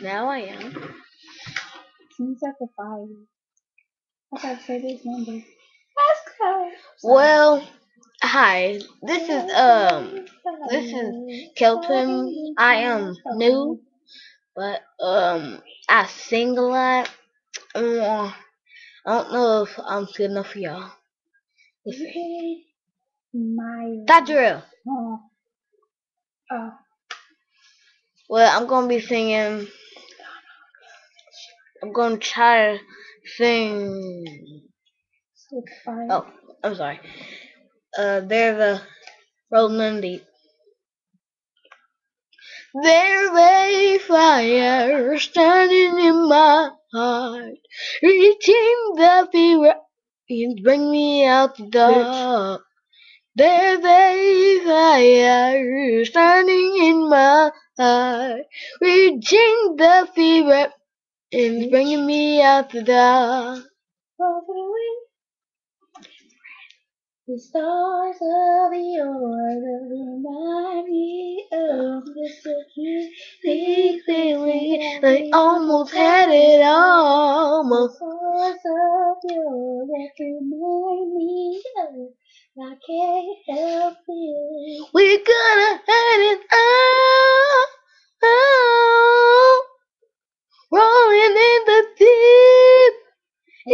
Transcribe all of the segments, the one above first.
Now I am. Seems like a fire. I gotta say this number. Let's go. Well, hi. This is Kelton. I am new, but I sing a lot. I don't know if I'm good enough for y'all. Let's see. My. That drill. Oh. Oh. Well, I'm gonna be singing. I'm gonna try to sing. Oh, I'm sorry. There's a rolling deep. There's a fire standing in my heart, reaching the fever and bring me out the dark. There's a fire standing in my heart, reaching the fever and bringing me out the dark. The stars of yours remind me of the Big feeling, I almost had it all. The stars of yours remind me of. I can't help it. We could have had it all, all, rolling in the deep. We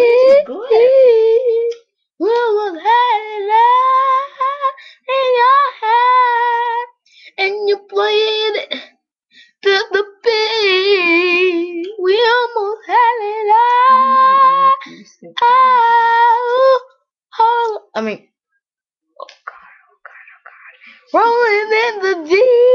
would have had it all in your head, and you played it to the beat. We almost had it all. I mean, rolling in the deep.